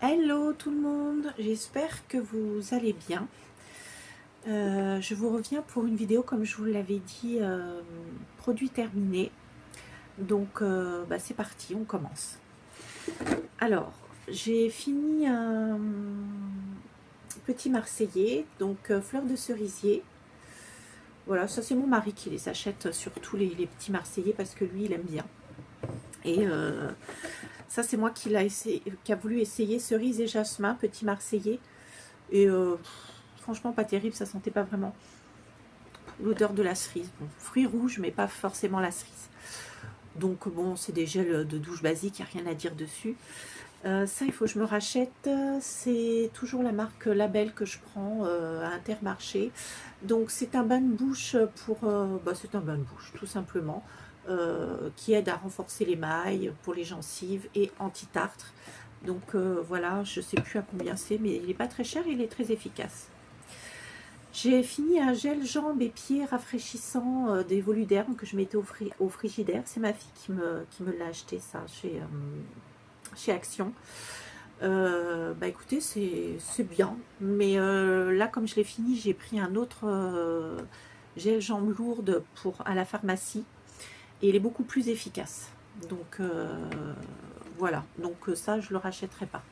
Hello tout le monde, j'espère que vous allez bien. Je vous reviens pour une vidéo comme je vous l'avais dit, produit terminé. Donc c'est parti, on commence. Alors, j'ai fini un petit marseillais, donc fleur de cerisier. Voilà, ça c'est mon mari qui les achète, surtout les petits marseillais parce que lui il aime bien. Et ça c'est moi qui a voulu essayer cerise et jasmin, petit marseillais. Et franchement pas terrible, ça sentait pas vraiment l'odeur de la cerise. Bon, fruits rouges mais pas forcément la cerise. Donc bon, c'est des gels de douche basiques, il n'y a rien à dire dessus. Ça il faut que je me rachète, c'est toujours la marque Label que je prends à Intermarché. Donc c'est un bain de bouche pour, c'est un bain de bouche tout simplement, qui aide à renforcer l'émail pour les gencives et anti-tartre. Donc voilà, je sais plus à combien c'est, mais il n'est pas très cher et il est très efficace. J'ai fini un gel jambes et pieds rafraîchissant des Voluderm que je mettais au frigidaire. C'est ma fille qui me l'a acheté ça chez Action. Écoutez, c'est bien. Mais là, comme je l'ai fini, j'ai pris un autre gel jambes lourdes à la pharmacie. Et il est beaucoup plus efficace. Donc voilà. Donc ça, je ne le rachèterai pas.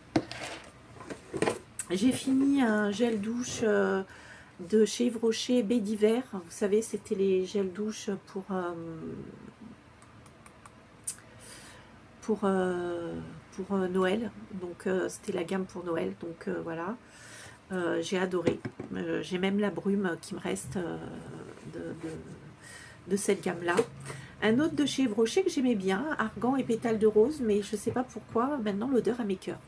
J'ai fini un gel douche de chez Yves Rocher Baie d'hiver. Vous savez, c'était les gels douche pour Noël. Donc c'était la gamme pour Noël. Donc voilà, j'ai adoré. J'ai même la brume qui me reste de cette gamme-là. Un autre de chez Yves Rocher que j'aimais bien, argan et pétales de rose, mais je ne sais pas pourquoi maintenant l'odeur a mes cœurs.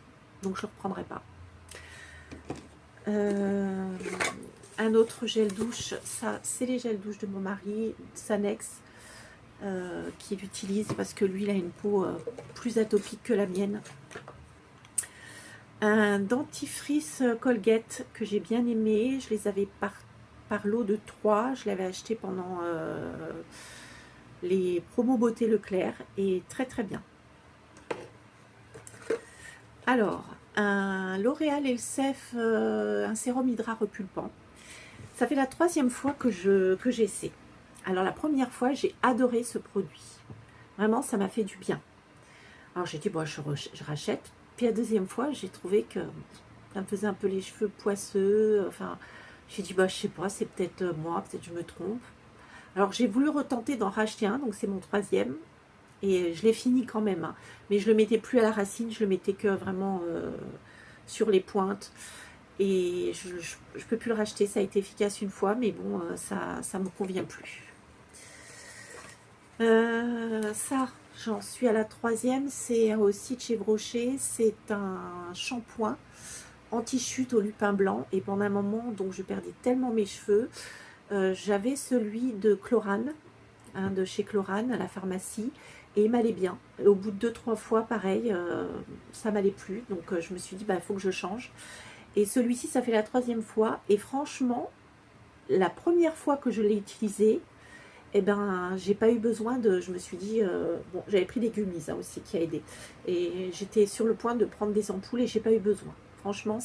Donc je ne le reprendrai pas. Un autre gel douche, ça c'est les gels douche de mon mari, Sanex, qu'il utilise parce que lui il a une peau plus atopique que la mienne. Un dentifrice Colgate que j'ai bien aimé, je les avais par lot de 3, je l'avais acheté pendant les promos beauté Leclerc et très très bien. Alors, un L'Oréal Elsef, un sérum hydra repulpant. Ça fait la 3e fois que j'essaie. Alors la première fois, j'ai adoré ce produit. Vraiment, ça m'a fait du bien. Alors j'ai dit, bon, je rachète. Puis la 2e fois, j'ai trouvé que ça me faisait un peu les cheveux poisseux. Enfin, j'ai dit, je sais pas, c'est peut-être moi, peut-être je me trompe. Alors j'ai voulu retenter d'en racheter un, donc c'est mon 3e. Et je l'ai fini quand même. Hein. Mais je le mettais plus à la racine, je le mettais que vraiment sur les pointes. Et je peux plus le racheter, ça a été efficace une fois, mais bon, ça me convient plus. Ça, j'en suis à la 3e, c'est aussi de chez Brochet, c'est un shampoing anti-chute au lupin blanc. Et pendant un moment, donc je perdais tellement mes cheveux, j'avais celui de Chlorane, hein, de chez Chlorane à la pharmacie, et il m'allait bien. Et au bout de 2-3 fois, pareil, ça m'allait plus, donc je me suis dit, il faut que je change. Et celui-ci, ça fait la 3e fois. Et franchement, la première fois que je l'ai utilisé, j'ai pas eu besoin de... Je me suis dit... bon, j'avais pris des gummies aussi qui a aidé. Et j'étais sur le point de prendre des ampoules et j'ai pas eu besoin. Franchement,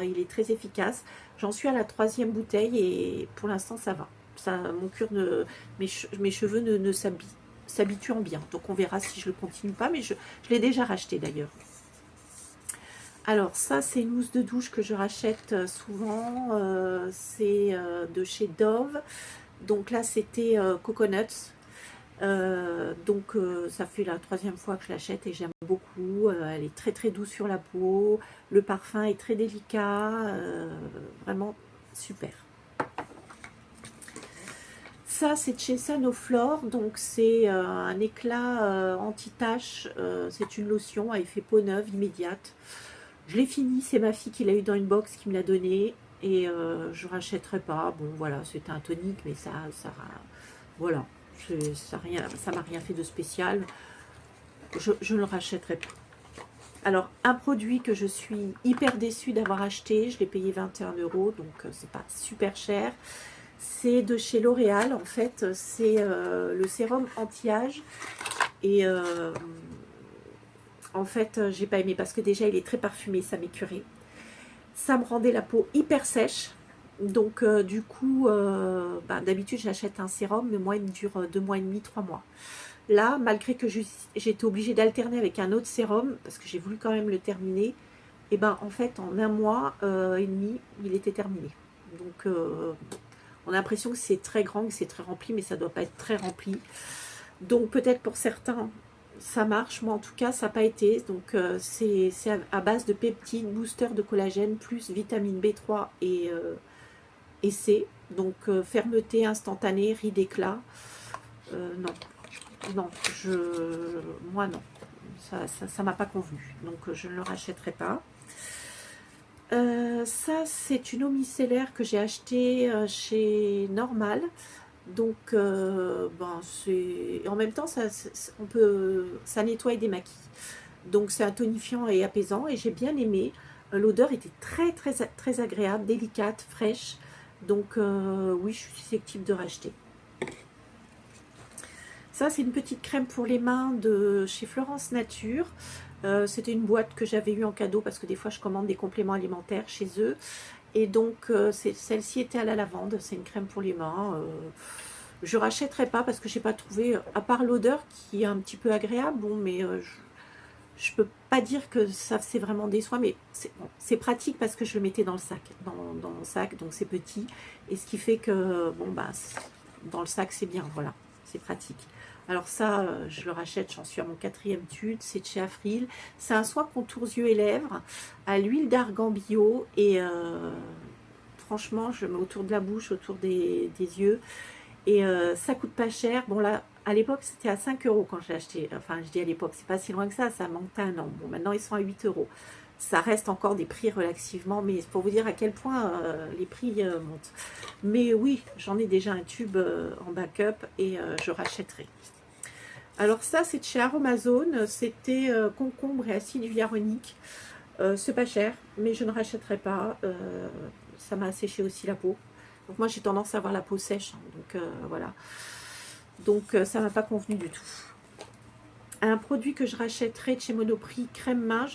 il est très efficace. J'en suis à la 3e bouteille et pour l'instant, ça va. Mon cuir mes cheveux ne s'habituent en bien. Donc on verra si je le continue pas. Mais je l'ai déjà racheté d'ailleurs. Alors ça c'est une mousse de douche que je rachète souvent, c'est de chez Dove. Donc là c'était Coconuts, ça fait la 3e fois que je l'achète et j'aime beaucoup. Elle est très très douce sur la peau, le parfum est très délicat, vraiment super. Ça c'est de chez Sanoflore, donc c'est un éclat anti-tache, c'est une lotion à effet peau neuve immédiate. Je l'ai fini, c'est ma fille qui l'a eu dans une box qui me l'a donné et je rachèterai pas. Bon voilà, c'était un tonique, mais voilà, ça m'a rien fait de spécial. Je ne le rachèterai pas. Alors un produit que je suis hyper déçue d'avoir acheté, je l'ai payé 21 €, donc c'est pas super cher. C'est de chez L'Oréal en fait, c'est le sérum anti-âge et En fait, j'ai pas aimé parce que déjà, il est très parfumé, ça m'écœurait. Ça me rendait la peau hyper sèche. Donc, du coup, d'habitude, j'achète un sérum, mais moi, il me dure 2 mois et demi, 3 mois. Là, malgré que j'ai été obligée d'alterner avec un autre sérum, parce que j'ai voulu quand même le terminer, et ben en fait, en 1 mois et demi, il était terminé. Donc, on a l'impression que c'est très grand, que c'est très rempli, mais ça ne doit pas être très rempli. Donc, peut-être pour certains, ça marche. Moi, en tout cas, ça n'a pas été. Donc, c'est à base de peptides, booster de collagène, plus vitamine B3 et C. Donc, fermeté instantanée, rides éclat. Non, non, moi non, ça m'a pas convenu, donc je ne le rachèterai pas. Ça, c'est une eau micellaire que j'ai achetée chez Normal. Donc, en même temps, ça nettoie et démaquille. Donc, c'est un tonifiant et apaisant et j'ai bien aimé. L'odeur était très, très, très agréable, délicate, fraîche. Donc, oui, je suis susceptible de racheter. Ça, c'est une petite crème pour les mains de chez Florence Nature. C'était une boîte que j'avais eue en cadeau parce que des fois, je commande des compléments alimentaires chez eux. Et donc, celle-ci était à la lavande. C'est une crème pour les mains. Je ne rachèterai pas parce que je n'ai pas trouvé, à part l'odeur qui est un petit peu agréable, bon, mais je ne peux pas dire que ça c'est vraiment des soins, mais c'est pratique parce que je le mettais dans le sac, dans mon sac, donc c'est petit. Et ce qui fait que, bon, dans le sac, c'est bien, voilà, c'est pratique. Alors ça, je le rachète, j'en suis à mon 4e tube, c'est de chez Afril. C'est un soin contours yeux et lèvres à l'huile d'argan bio et franchement, je le mets autour de la bouche, autour des yeux et ça coûte pas cher. Bon là, à l'époque, c'était à 5 € quand j'ai acheté. Enfin, je dis à l'époque, c'est pas si loin que ça manque un an. Bon, maintenant, ils sont à 8 €. Ça reste encore des prix relativement, mais c'est pour vous dire à quel point les prix montent. Mais oui, j'en ai déjà un tube en backup et je rachèterai. Alors ça, c'est de chez Aromazone. C'était concombre et acide hyaluronique. C'est pas cher, mais je ne rachèterai pas. Ça m'a asséché aussi la peau. Donc moi, j'ai tendance à avoir la peau sèche. Hein, donc voilà. Donc ça m'a pas convenu du tout. Un produit que je rachèterai de chez Monoprix, crème main,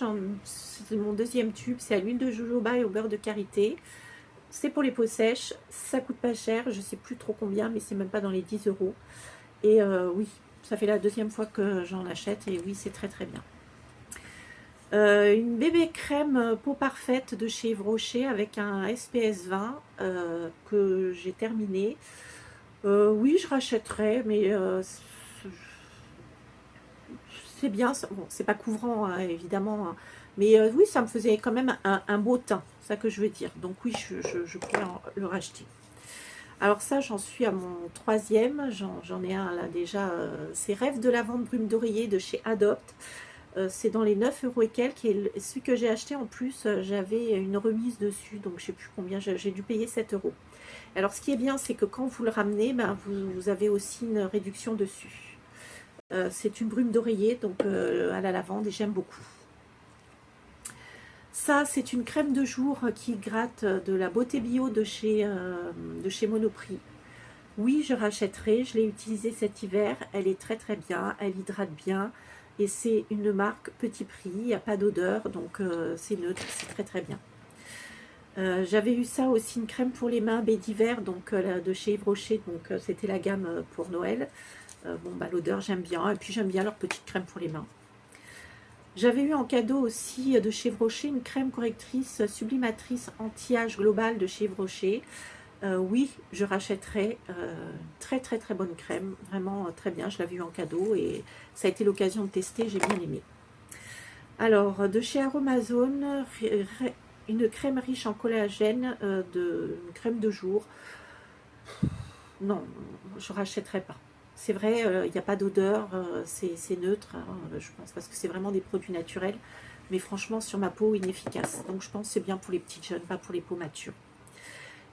c'est mon 2e tube, c'est à l'huile de jojoba et au beurre de karité. C'est pour les peaux sèches, ça coûte pas cher, je sais plus trop combien, mais c'est même pas dans les 10 €. Et oui, ça fait la 2e fois que j'en achète et oui, c'est très très bien. Une bébé crème peau parfaite de chez Yves Rocher avec un SPF 20 que j'ai terminé. Oui, je rachèterai, mais c'est bien. Bon, c'est pas couvrant, hein, évidemment, hein, mais oui, ça me faisait quand même un beau teint, c'est ça que je veux dire. Donc oui, je pourrais le racheter. Alors ça, j'en suis à mon 3e, j'en ai un là déjà, c'est Rêve de lavande brume d'oreiller de chez Adopt. C'est dans les 9 € et quelques, et celui que j'ai acheté en plus, j'avais une remise dessus, donc je sais plus combien, j'ai dû payer 7 €. Alors ce qui est bien, c'est que quand vous le ramenez, vous avez aussi une réduction dessus. C'est une brume d'oreiller, donc à la lavande, et j'aime beaucoup. Ça, c'est une crème de jour qui gratte de la beauté bio de chez Monoprix. Oui, je rachèterai, je l'ai utilisée cet hiver, elle est très très bien, elle hydrate bien, et c'est une marque petit prix, il n'y a pas d'odeur, donc c'est neutre, c'est très très bien. J'avais eu ça aussi, une crème pour les mains baie d'hiver, donc de chez Yves Rocher, donc c'était la gamme pour Noël. Bon, l'odeur j'aime bien, et puis j'aime bien leur petite crème pour les mains. J'avais eu en cadeau aussi de chez Yves Rocher une crème correctrice sublimatrice anti-âge global de chez Yves Rocher. Oui, je rachèterai. Très très très bonne crème, vraiment très bien. Je l'avais eu en cadeau et ça a été l'occasion de tester, j'ai bien aimé. Alors, de chez Aromazone, une crème riche en collagène, une crème de jour. Non, je rachèterai pas. C'est vrai, il n'y a pas d'odeur, c'est neutre, hein, je pense, parce que c'est vraiment des produits naturels. Mais franchement, sur ma peau, inefficace. Donc je pense que c'est bien pour les petites jeunes, pas pour les peaux matures.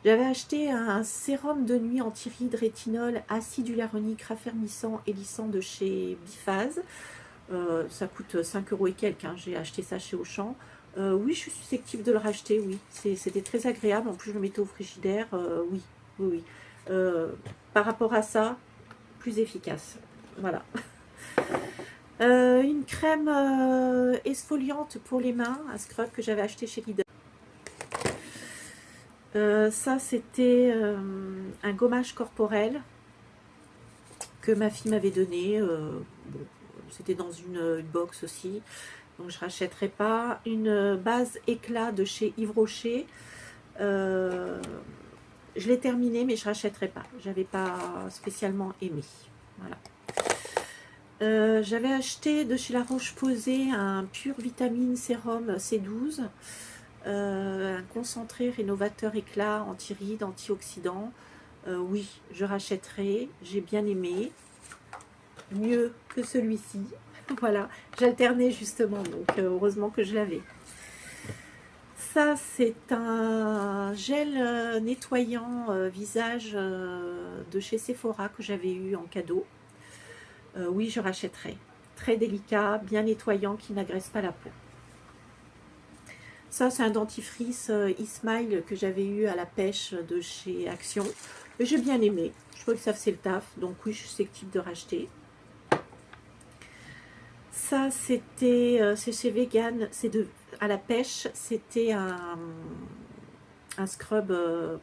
J'avais acheté un sérum de nuit anti-rides rétinol, acide hyaluronique, raffermissant et lissant de chez Biphase. Ça coûte 5 € et quelques, hein, j'ai acheté ça chez Auchan. Oui, je suis susceptible de le racheter, oui. C'était très agréable, en plus je le mettais au frigidaire, oui, oui, oui. Par rapport à ça, plus efficace. Voilà. Une crème exfoliante pour les mains, un scrub que j'avais acheté chez Lidl. Ça, c'était un gommage corporel que ma fille m'avait donné. Bon, c'était dans une box aussi, donc je rachèterai pas. Une base éclat de chez Yves Rocher. Je l'ai terminé, mais je rachèterai pas. J'avais pas spécialement aimé. Voilà. J'avais acheté de chez La Roche-Posay un pur vitamine sérum C12, un concentré rénovateur éclat, anti-rides, antioxydant. Oui, je rachèterai, j'ai bien aimé, mieux que celui-ci. Voilà, j'alternais justement, donc heureusement que je l'avais. Ça, c'est un gel nettoyant visage de chez Sephora que j'avais eu en cadeau. Oui, je rachèterai. Très délicat, bien nettoyant, qui n'agresse pas la peau. Ça, c'est un dentifrice e-smile que j'avais eu à la pêche de chez Action. Et j'ai bien aimé. Je crois que ça faisait le taf. Donc oui, je suis susceptible de racheter. Ça, c'était c'est chez Vegan. C'est à la pêche. C'était un scrub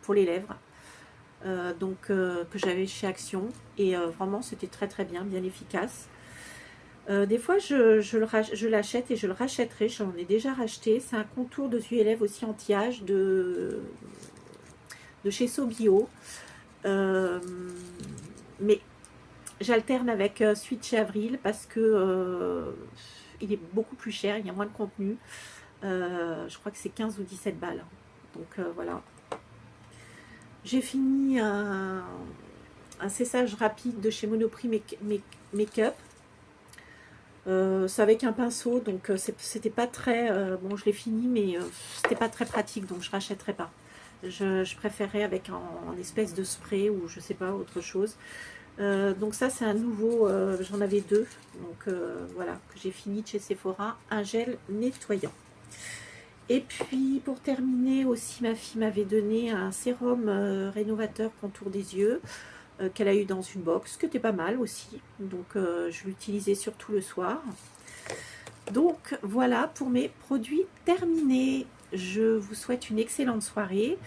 pour les lèvres. Que j'avais chez Action. Et vraiment, c'était très très bien, bien efficace. Des fois, je l'achète et je le rachèterai. J'en ai déjà racheté. C'est un contour de yeux et lèvres aussi anti-âge de chez Sobio. Mais j'alterne avec Sweet chez Avril parce que il est beaucoup plus cher. Il y a moins de contenu. Je crois que c'est 15 ou 17 balles. Donc voilà. J'ai fini un cessage rapide de chez Monoprix Make-up. C'est avec un pinceau, donc c'était pas très bon, je l'ai fini, mais c'était pas très pratique, donc je rachèterai pas. Je préférais avec en espèce de spray ou je sais pas, autre chose. Donc ça, c'est un nouveau, j'en avais deux, donc voilà, que j'ai fini de chez Sephora, un gel nettoyant. Et puis pour terminer aussi, ma fille m'avait donné un sérum rénovateur contour des yeux qu'elle a eu dans une box, que était pas mal aussi. Donc je l'utilisais surtout le soir. Donc voilà pour mes produits terminés. Je vous souhaite une excellente soirée.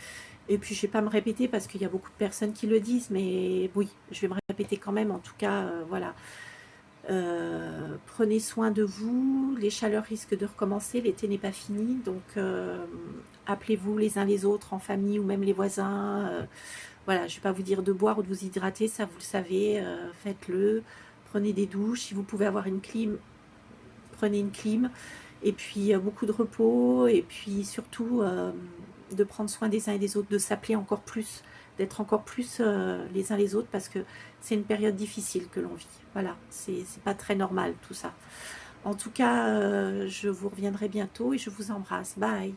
Et puis je ne vais pas me répéter parce qu'il y a beaucoup de personnes qui le disent, mais oui, je vais me répéter quand même. En tout cas, voilà. Prenez soin de vous. Les chaleurs risquent de recommencer. L'été n'est pas fini. Donc appelez-vous les uns les autres en famille ou même les voisins. Voilà, je ne vais pas vous dire de boire ou de vous hydrater, ça vous le savez, faites-le. Prenez des douches, si vous pouvez avoir une clim, prenez une clim. Et puis beaucoup de repos, et puis surtout de prendre soin des uns et des autres, de s'appeler encore plus, d'être encore plus les uns les autres, parce que c'est une période difficile que l'on vit. Voilà, c'est pas très normal tout ça. En tout cas, je vous reviendrai bientôt et je vous embrasse. Bye!